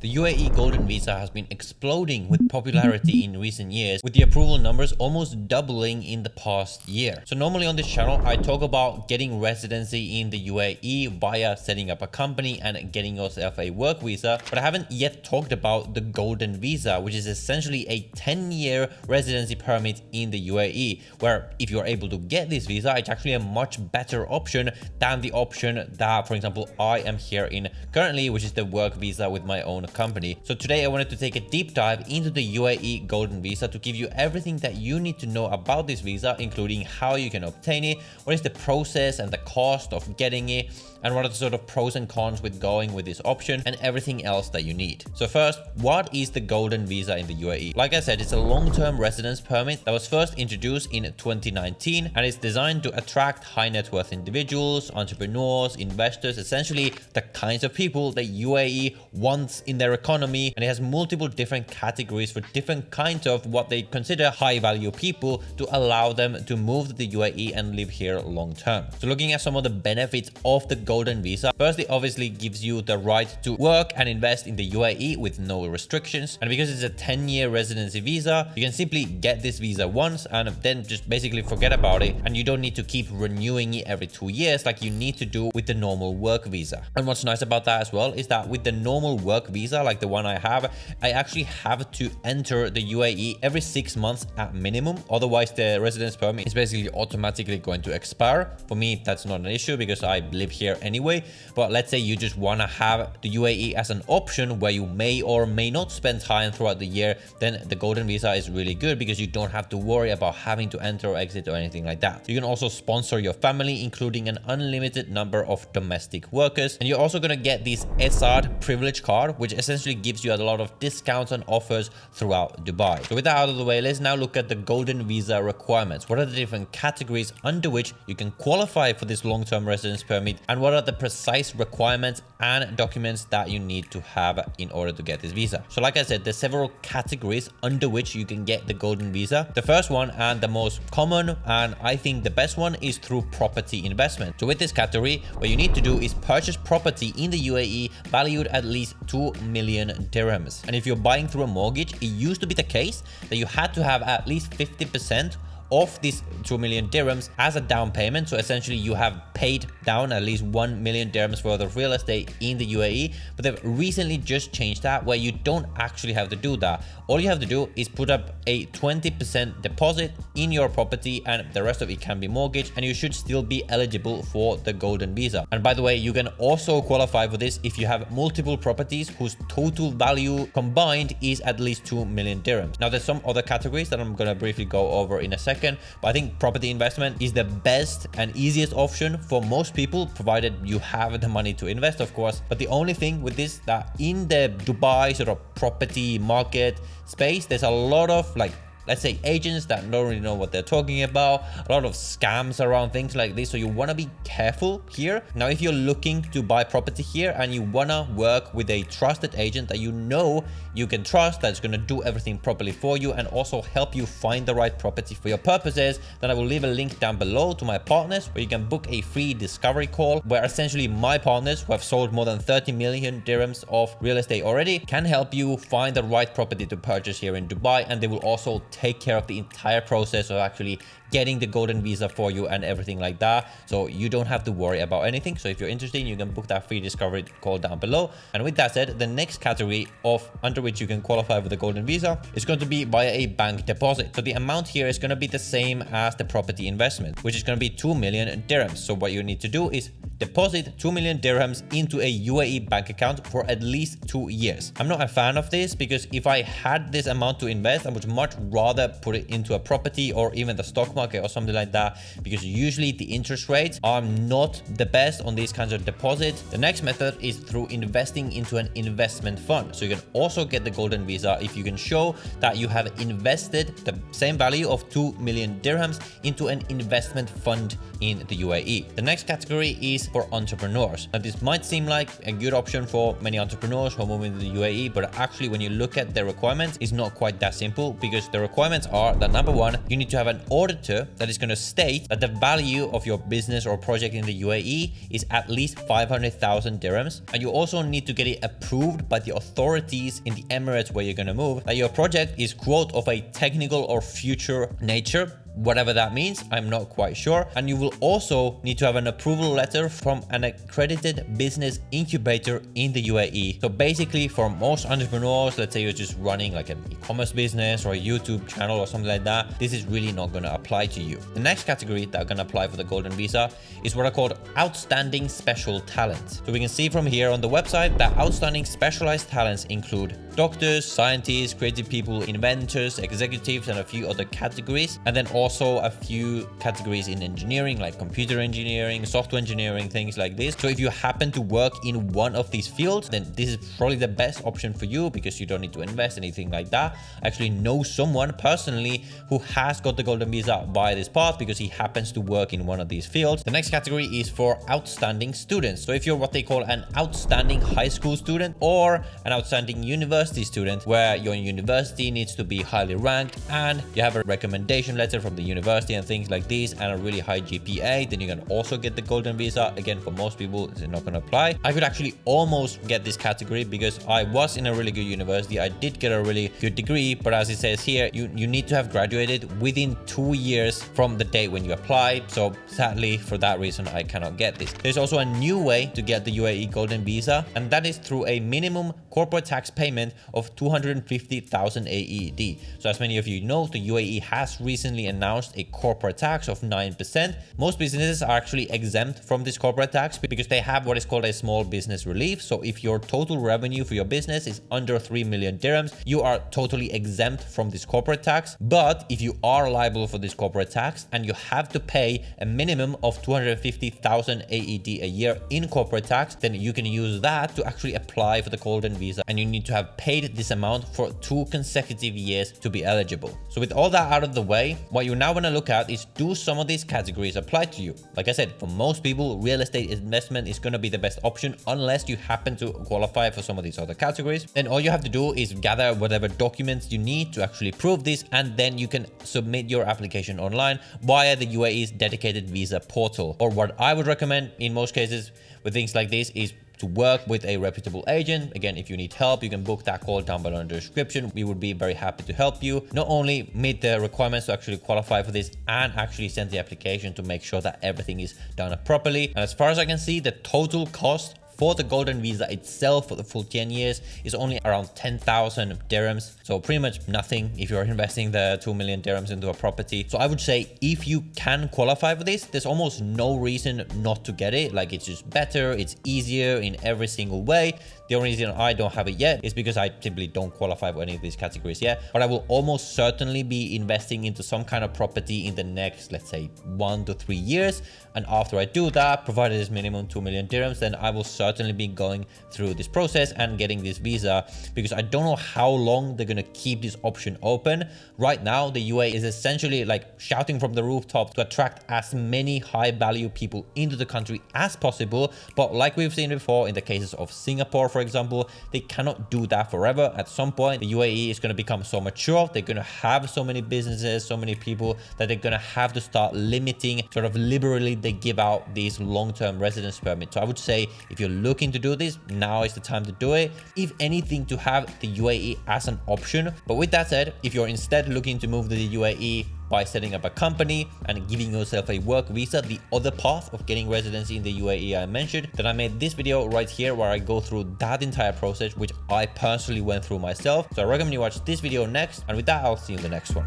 The UAE Golden Visa has been exploding with popularity in recent years, with the approval numbers almost doubling in the past year. So normally on this channel, I talk about getting residency in the UAE via setting up a company and getting yourself a work visa, but I haven't yet talked about the Golden Visa, which is essentially a 10-year residency permit in the UAE, where if you're able to get this visa, it's actually a much better option than the option that, for example, I am here in currently, which is the work visa with my own company. So today I wanted to take a deep dive into the UAE Golden Visa to give you everything that you need to know about this visa, including how you can obtain it, what is the process and the cost of getting it, and what are the sort of pros and cons with going with this option, and everything else that you need. So first, what is the Golden Visa in the UAE? Like I said, it's a long-term residence permit that was first introduced in 2019, and it's designed to attract high net worth individuals, entrepreneurs, investors, essentially the kinds of people that UAE wants in their economy. And it has multiple different categories for different kinds of what they consider high value people to allow them to move to the UAE and live here long term. So looking at some of the benefits of the Golden Visa, firstly, obviously gives you the right to work and invest in the UAE with no restrictions. And because it's a 10-year residency visa, you can simply get this visa once and then just basically forget about it. And you don't need to keep renewing it every 2 years like you need to do with the normal work visa. And what's nice about that as well is that with the normal work visa, like the one I have, I actually have to enter the UAE every 6 months at minimum. Otherwise, the residence permit is basically automatically going to expire. For me, that's not an issue because I live here anyway. But let's say you just want to have the UAE as an option where you may or may not spend time throughout the year, then the Golden Visa is really good because you don't have to worry about having to enter or exit or anything like that. You can also sponsor your family, including an unlimited number of domestic workers. And you're also going to get this SR privilege card, which essentially gives you a lot of discounts and offers throughout Dubai. So with that out of the way, let's now look at the Golden Visa requirements. What are the different categories under which you can qualify for this long-term residence permit, and what are the precise requirements and documents that you need to have in order to get this visa? So like I said, there's several categories under which you can get the Golden Visa. The first one and the most common, and I think the best one, is through property investment. So with this category, what you need to do is purchase property in the UAE valued at least 2 million dirhams. And if you're buying through a mortgage, it used to be the case that you had to have at least 50% of these 2 million dirhams as a down payment. So essentially you have paid down at least 1 million dirhams worth of real estate in the UAE, but they've recently just changed that where you don't actually have to do that. All you have to do is put up a 20% deposit in your property and the rest of it can be mortgaged, and you should still be eligible for the Golden Visa. And by the way, you can also qualify for this if you have multiple properties whose total value combined is at least 2 million dirhams. Now there's some other categories that I'm going to briefly go over in a second, but I think property investment is the best and easiest option for most people, provided you have the money to invest, of course. But the only thing with this, that in the Dubai sort of property market space, there's a lot of, like, let's say, agents that don't really know what they're talking about, a lot of scams around things like this. So you want to be careful here. Now, if you're looking to buy property here and you want to work with a trusted agent that you know you can trust, that's going to do everything properly for you and also help you find the right property for your purposes, then I will leave a link down below to my partners where you can book a free discovery call, where essentially my partners, who have sold more than 30 million dirhams of real estate already, can help you find the right property to purchase here in Dubai. And they will also take care of the entire process of actually getting the Golden Visa for you and everything like that. So you don't have to worry about anything. So if you're interested, you can book that free discovery call down below. And with that said, the next category of under which you can qualify for the Golden Visa is going to be via a bank deposit. So the amount here is going to be the same as the property investment, which is going to be 2 million dirhams. So what you need to do is deposit 2 million dirhams into a UAE bank account for at least 2 years. I'm not a fan of this because if I had this amount to invest, I would much rather put it into a property or even the stock market or something like that, because usually the interest rates are not the best on these kinds of deposits. The next method is through investing into an investment fund. So you can also get the Golden Visa if you can show that you have invested the same value of 2 million dirhams into an investment fund in the UAE. The next category is for entrepreneurs. Now, this might seem like a good option for many entrepreneurs who are moving to the UAE, but actually when you look at the requirements, it's not quite that simple, because the requirements are that number one, you need to have an auditor that is going to state that the value of your business or project in the UAE is at least 500,000 dirhams. And you also need to get it approved by the authorities in the Emirates where you're going to move, that your project is quote of a technical or future nature. Whatever that means, I'm not quite sure. And you will also need to have an approval letter from an accredited business incubator in the UAE. So basically, for most entrepreneurs, let's say you're just running like an e-commerce business or a YouTube channel or something like that, this is really not going to apply to you. The next category that are going to apply for the Golden Visa is what are called outstanding special talents. So we can see from here on the website that outstanding specialized talents include doctors, scientists, creative people, inventors, executives, and a few other categories. And then also a few categories in engineering, like computer engineering, software engineering, things like this. So if you happen to work in one of these fields, then this is probably the best option for you, because you don't need to invest anything like that. I actually know someone personally who has got the Golden Visa by this path because he happens to work in one of these fields. The next category is for outstanding students. So if you're what they call an outstanding high school student or an outstanding university student, where your university needs to be highly ranked and you have a recommendation letter from the university and things like this, and a really high GPA, then you can also get the Golden Visa. Again, for most people, it's not going to apply. I could actually almost get this category because I was in a really good university. I did get a really good degree, but as it says here, you need to have graduated within 2 years from the date when you apply. So sadly, for that reason, I cannot get this. There's also a new way to get the UAE Golden Visa, and that is through a minimum corporate tax payment of 250,000 AED. So as many of you know, the UAE has recently announced a corporate tax of 9%. Most businesses are actually exempt from this corporate tax because they have what is called a small business relief. So if your total revenue for your business is under 3 million dirhams, you are totally exempt from this corporate tax. But if you are liable for this corporate tax and you have to pay a minimum of 250,000 AED a year in corporate tax, then you can use that to actually apply for the Golden Visa, and you need to have paid this amount for 2 consecutive years to be eligible. So with all that out of the way, what you now want to look at is, do some of these categories apply to you? Like I said, for most people, real estate investment is going to be the best option unless you happen to qualify for some of these other categories. Then all you have to do is gather whatever documents you need to actually prove this, and then you can submit your application online via the UAE's dedicated visa portal. Or what I would recommend in most cases with things like this is to work with a reputable agent. Again, if you need help, you can book that call down below in the description. We would be very happy to help you not only meet the requirements to actually qualify for this and actually send the application to make sure that everything is done properly. And as far as I can see, the total cost for the Golden Visa itself for the full 10 years is only around 10,000 dirhams. So pretty much nothing if you're investing the 2 million dirhams into a property. So I would say if you can qualify for this, there's almost no reason not to get it. Like, it's just better, it's easier in every single way. The only reason I don't have it yet is because I simply don't qualify for any of these categories yet. But I will almost certainly be investing into some kind of property in the next, let's say, 1 to 3 years. And after I do that, provided it's minimum 2 million dirhams, then I will certainly be going through this process and getting this visa, because I don't know how long they're going to keep this option open. Right now, the UAE is essentially like shouting from the rooftop to attract as many high value people into the country as possible. But like we've seen before in the cases of Singapore, for example, they cannot do that forever. At some point, the UAE is going to become so mature, they're going to have so many businesses, so many people, that they're going to have to start limiting, sort of liberally they give out these long-term residence permits. So I would say if you're looking to do this, now is the time to do it. If anything, to have the UAE as an option. But with that said, if you're instead looking to move to the UAE by setting up a company and giving yourself a work visa, the other path of getting residency in the UAE I mentioned, then I made this video right here where I go through that entire process, which I personally went through myself. So I recommend you watch this video next, and with that, I'll see you in the next one.